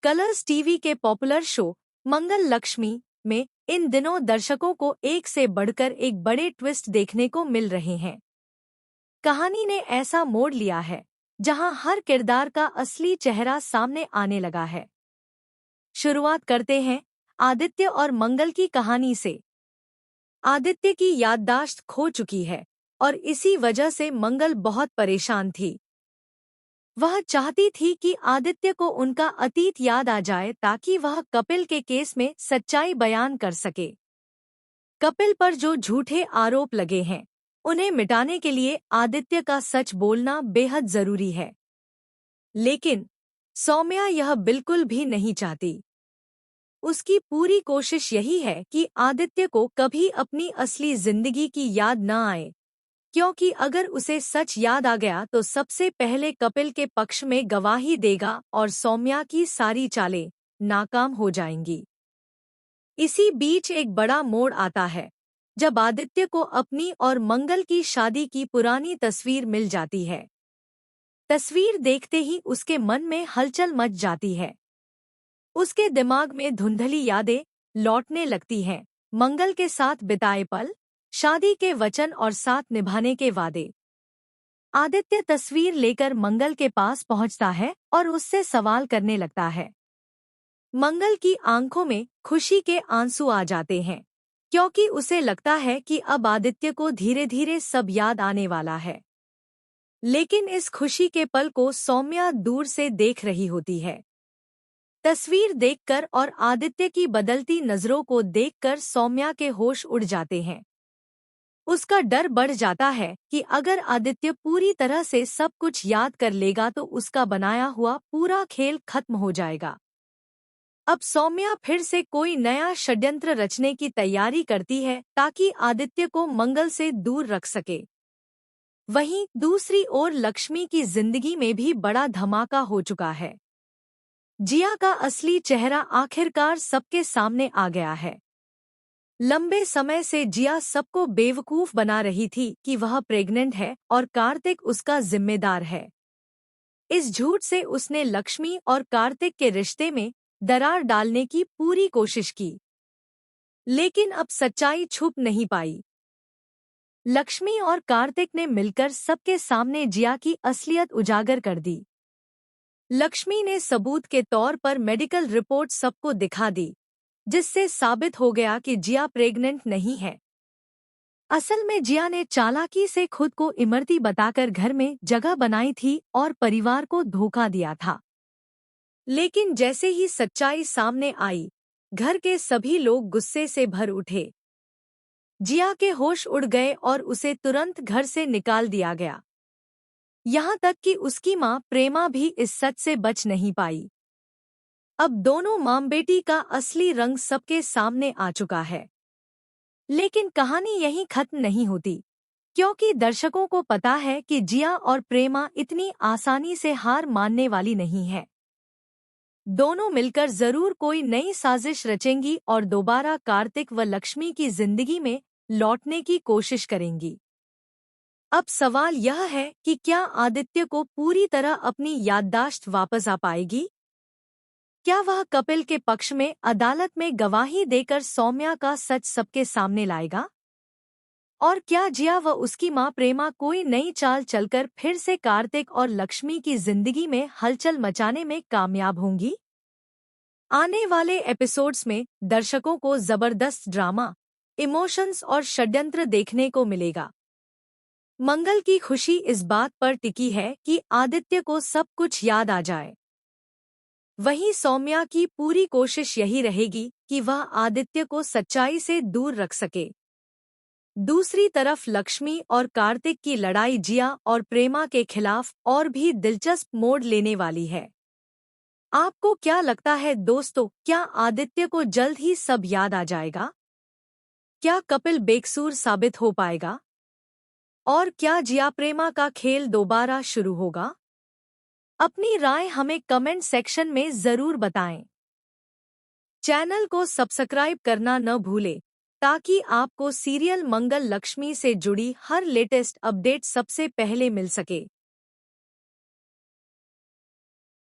Colors TV के popular show मंगल लक्ष्मी में इन दिनों दर्शकों को एक से बढ़कर एक बड़े ट्विस्ट देखने को मिल रहे हैं। कहानी ने ऐसा मोड़ लिया है जहां हर किरदार का असली चेहरा सामने आने लगा है। शुरुआत करते हैं आदित्य और मंगल की कहानी से। आदित्य की याददाश्त खो चुकी है और इसी वजह से मंगल बहुत परेशान थी। वह चाहती थी कि आदित्य को उनका अतीत याद आ जाए ताकि वह कपिल के केस में सच्चाई बयान कर सके। कपिल पर जो झूठे आरोप लगे हैं उन्हें मिटाने के लिए आदित्य का सच बोलना बेहद जरूरी है। लेकिन सौम्या यह बिल्कुल भी नहीं चाहती। उसकी पूरी कोशिश यही है कि आदित्य को कभी अपनी असली जिंदगी की याद न आए, क्योंकि अगर उसे सच याद आ गया तो सबसे पहले कपिल के पक्ष में गवाही देगा और सौम्या की सारी चालें नाकाम हो जाएंगी। इसी बीच एक बड़ा मोड़ आता है जब आदित्य को अपनी और मंगल की शादी की पुरानी तस्वीर मिल जाती है। तस्वीर देखते ही उसके मन में हलचल मच जाती है। उसके दिमाग में धुंधली यादें लौटने लगती हैं, मंगल के साथ बिताए पल, शादी के वचन और साथ निभाने के वादे। आदित्य तस्वीर लेकर मंगल के पास पहुंचता है और उससे सवाल करने लगता है। मंगल की आंखों में खुशी के आंसू आ जाते हैं, क्योंकि उसे लगता है कि अब आदित्य को धीरे धीरे सब याद आने वाला है। लेकिन इस खुशी के पल को सौम्या दूर से देख रही होती है। तस्वीर देखकर और आदित्य की बदलती नजरों को देखकर सौम्या के होश उड़ जाते हैं। उसका डर बढ़ जाता है कि अगर आदित्य पूरी तरह से सब कुछ याद कर लेगा तो उसका बनाया हुआ पूरा खेल खत्म हो जाएगा। अब सौम्या फिर से कोई नया षड्यंत्र रचने की तैयारी करती है ताकि आदित्य को मंगल से दूर रख सके। वहीं दूसरी ओर लक्ष्मी की जिंदगी में भी बड़ा धमाका हो चुका है। जिया का असली चेहरा आखिरकार सबके सामने आ गया है। लंबे समय से जिया सबको बेवकूफ बना रही थी कि वह प्रेग्नेंट है और कार्तिक उसका जिम्मेदार है। इस झूठ से उसने लक्ष्मी और कार्तिक के रिश्ते में दरार डालने की पूरी कोशिश की, लेकिन अब सच्चाई छुप नहीं पाई। लक्ष्मी और कार्तिक ने मिलकर सबके सामने जिया की असलियत उजागर कर दी। लक्ष्मी ने सबूत के तौर पर मेडिकल रिपोर्ट सबको दिखा दी, जिससे साबित हो गया कि जिया प्रेग्नेंट नहीं है। असल में जिया ने चालाकी से खुद को इमरती बताकर घर में जगह बनाई थी और परिवार को धोखा दिया था। लेकिन जैसे ही सच्चाई सामने आई, घर के सभी लोग गुस्से से भर उठे। जिया के होश उड़ गए और उसे तुरंत घर से निकाल दिया गया। यहाँ तक कि उसकी मां प्रेमा भी इस सच से बच नहीं पाई। अब दोनों मां बेटी का असली रंग सबके सामने आ चुका है। लेकिन कहानी यहीं खत्म नहीं होती, क्योंकि दर्शकों को पता है कि जिया और प्रेमा इतनी आसानी से हार मानने वाली नहीं है। दोनों मिलकर जरूर कोई नई साजिश रचेंगी और दोबारा कार्तिक व लक्ष्मी की जिंदगी में लौटने की कोशिश करेंगी। अब सवाल यह है कि क्या आदित्य को पूरी तरह अपनी याददाश्त वापस आ पाएगी? क्या वह कपिल के पक्ष में अदालत में गवाही देकर सौम्या का सच सबके सामने लाएगा? और क्या जिया व उसकी मां प्रेमा कोई नई चाल चलकर फिर से कार्तिक और लक्ष्मी की जिंदगी में हलचल मचाने में कामयाब होंगी? आने वाले एपिसोड्स में दर्शकों को जबरदस्त ड्रामा, इमोशंस और षड्यंत्र देखने को मिलेगा। मंगल की खुशी इस बात पर टिकी है कि आदित्य को सब कुछ याद आ जाए। वहीं सौम्या की पूरी कोशिश यही रहेगी कि वह आदित्य को सच्चाई से दूर रख सके। दूसरी तरफ लक्ष्मी और कार्तिक की लड़ाई जिया और प्रेमा के खिलाफ और भी दिलचस्प मोड़ लेने वाली है। आपको क्या लगता है दोस्तों, क्या आदित्य को जल्द ही सब याद आ जाएगा? क्या कपिल बेकसूर साबित हो पाएगा? और क्या जिया प्रेमा का खेल दोबारा शुरू होगा? अपनी राय हमें कमेंट सेक्शन में जरूर बताएं। चैनल को सब्सक्राइब करना न भूलें, ताकि आपको सीरियल मंगल लक्ष्मी से जुड़ी हर लेटेस्ट अपडेट सबसे पहले मिल सके।